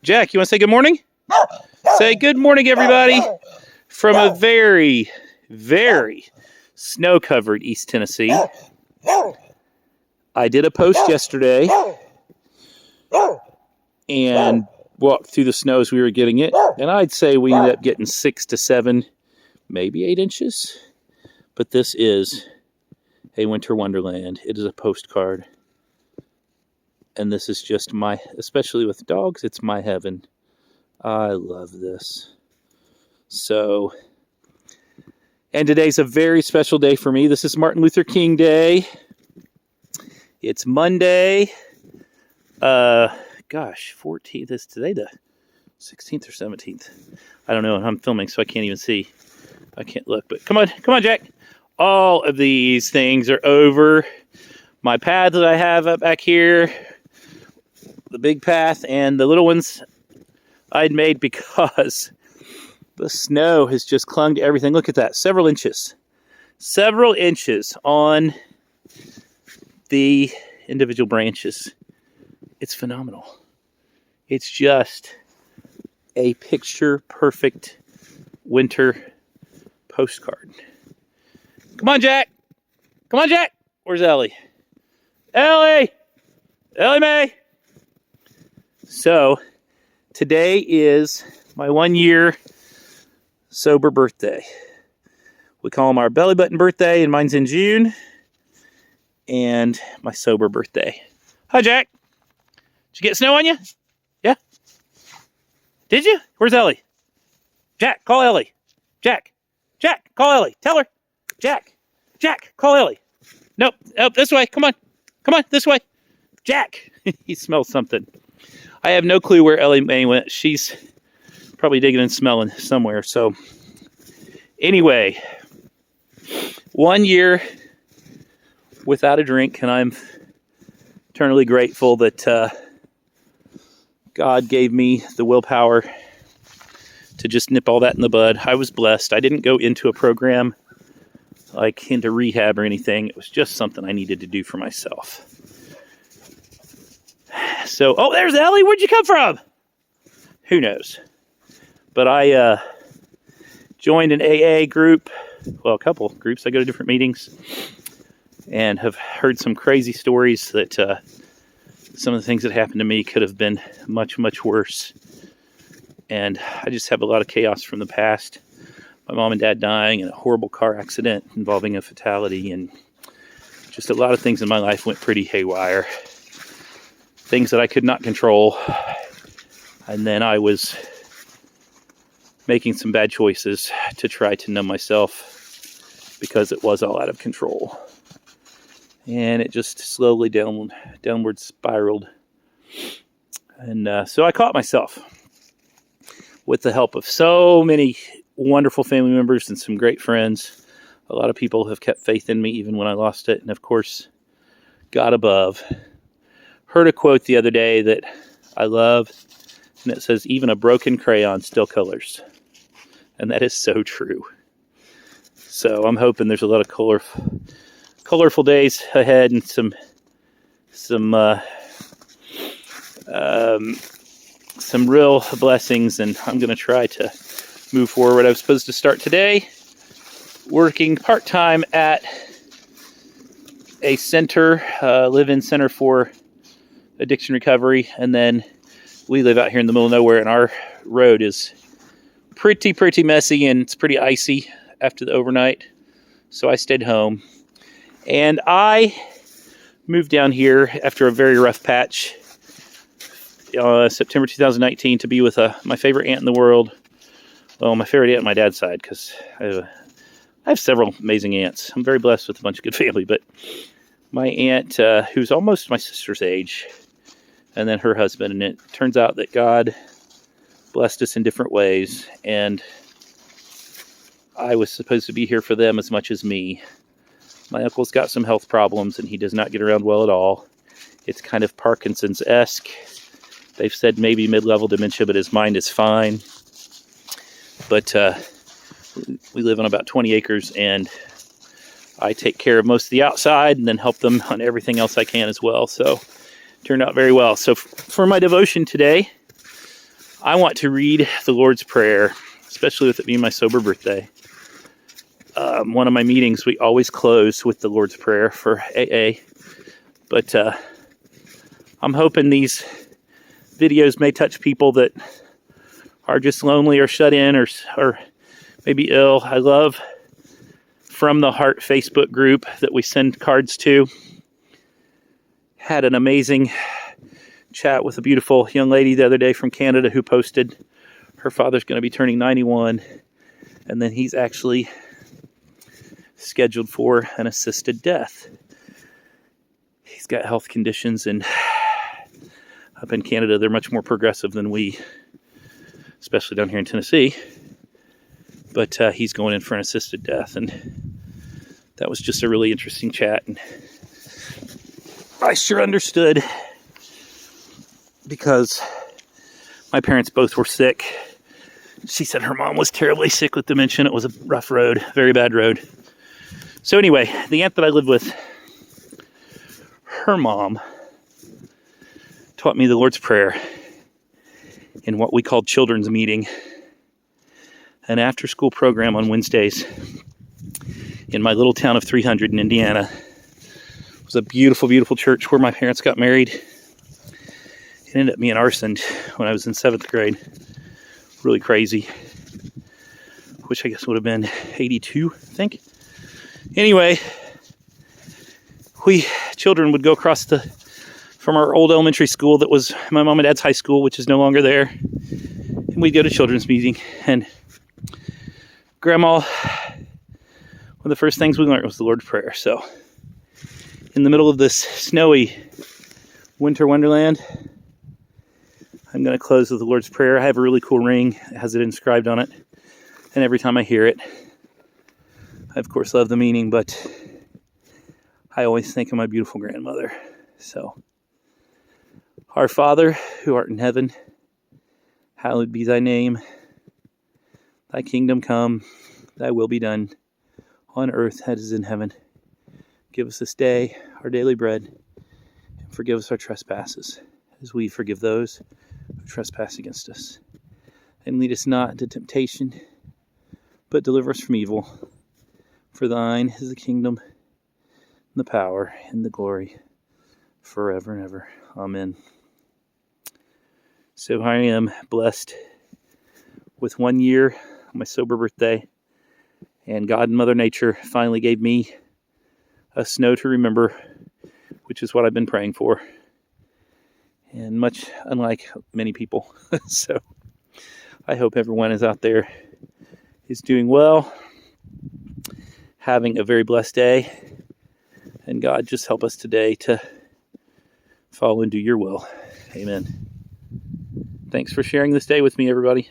Jack, you want to say good morning? Say good morning, everybody, from a very, very snow-covered East Tennessee. I did a post yesterday and walked through the snow as we were getting it, and I'd say we ended up getting 6 to 7, maybe 8 inches. But this is a winter wonderland. It is a postcard. And this is just my, especially with dogs, it's my heaven. I love this. So, and today's a very special day for me. This is Martin Luther King Day. It's Monday. 14th. Is today the 16th or 17th? I don't know. I'm filming, so I can't even see. I can't look, but come on, Jack. All of these things are over. My path that I have up back here, the big path, and the little ones I'd made because the snow has just clung to everything. Look at that, several inches on the individual branches. It's phenomenal. It's just a picture perfect winter postcard. Come on, Jack. Where's Ellie? Ellie Mae. So today is my 1 year sober birthday. We call them our belly button birthday, and mine's in June. And my sober birthday. Hi, Jack. Did you get snow on you? Yeah? Did you? Where's Ellie? Jack, call Ellie. Jack, call Ellie. Tell her. Jack, call Ellie. Nope, this way. Come on, this way. Jack, he smells something. I have no clue where Ellie Mae went. She's probably digging and smelling somewhere. So, anyway, 1 year without a drink, and I'm eternally grateful that God gave me the willpower to just nip all that in the bud. I was blessed. I didn't go into a program like into rehab or anything. It was just something I needed to do for myself. So, oh, there's Ellie. Where'd you come from? Who knows? But I joined an AA group. Well, a couple groups. I go to different meetings and have heard some crazy stories that some of the things that happened to me could have been much, much worse. And I just have a lot of chaos from the past. My mom and dad dying in a horrible car accident involving a fatality, and just a lot of things in my life went pretty haywire. Things that I could not control. And then I was making some bad choices to try to numb myself because it was all out of control. And it just slowly downward spiraled. And so I caught myself with the help of so many wonderful family members and some great friends. A lot of people have kept faith in me even when I lost it. And of course, God above. Heard a quote the other day that I love, and it says, even a broken crayon still colors. And that is so true. So I'm hoping there's a lot of colorful days ahead and some real blessings, and I'm going to try to move forward. I was supposed to start today working part-time at a center, live-in center for addiction recovery, and then we live out here in the middle of nowhere, and our road is pretty messy, and it's pretty icy after the overnight, so I stayed home. And I moved down here after a very rough patch, September 2019, to be with my favorite aunt in the world. Well, my favorite aunt on my dad's side, because I have several amazing aunts. I'm very blessed with a bunch of good family, but my aunt, who's almost my sister's age, and then her husband, and it turns out that God blessed us in different ways, and I was supposed to be here for them as much as me. My uncle's got some health problems, and he does not get around well at all. It's kind of Parkinson's-esque. They've said maybe mid-level dementia, but his mind is fine. But we live on about 20 acres, and I take care of most of the outside and then help them on everything else I can as well. So it turned out very well. So for my devotion today, I want to read the Lord's Prayer, especially with it being my sober birthday. One of my meetings, we always close with the Lord's Prayer for AA. But I'm hoping these videos may touch people that are just lonely or shut in or maybe ill. I love From the Heart Facebook group that we send cards to. Had an amazing chat with a beautiful young lady the other day from Canada who posted her father's going to be turning 91, and then he's actually scheduled for an assisted death. He's got health conditions, and up in Canada they're much more progressive than we, especially down here in Tennessee. But he's going in for an assisted death, and that was just a really interesting chat, and I sure understood, because my parents both were sick. She said her mom was terribly sick with dementia. It was a rough road, very bad road. So anyway, the aunt that I lived with, her mom taught me the Lord's Prayer in what we called children's meeting, an after-school program on Wednesdays in my little town of 300 in Indiana. It was a beautiful, beautiful church where my parents got married. It ended up being arsoned when I was in 7th grade. Really crazy. Which I guess would have been 82, I think. Anyway, we children would go across from our old elementary school that was my mom and dad's high school, which is no longer there. And we'd go to children's meeting. And Grandma, one of the first things we learned was the Lord's Prayer. So, in the middle of this snowy winter wonderland, I'm going to close with the Lord's Prayer. I have a really cool ring. It has it inscribed on it. And every time I hear it, I of course love the meaning, but I always think of my beautiful grandmother. So, Our Father, who art in heaven, hallowed be thy name. Thy kingdom come, thy will be done, on earth as in heaven. Give us this day our daily bread, and forgive us our trespasses, as we forgive those who trespass against us. And lead us not into temptation, but deliver us from evil. For thine is the kingdom, and the power, and the glory, forever and ever. Amen. So I am blessed with 1 year on my sober birthday, and God and Mother Nature finally gave me a snow to remember, which is what I've been praying for. And much unlike many people. So I hope everyone is out there is doing well, having a very blessed day. And God, just help us today to follow and do your will. Amen. Thanks for sharing this day with me, everybody.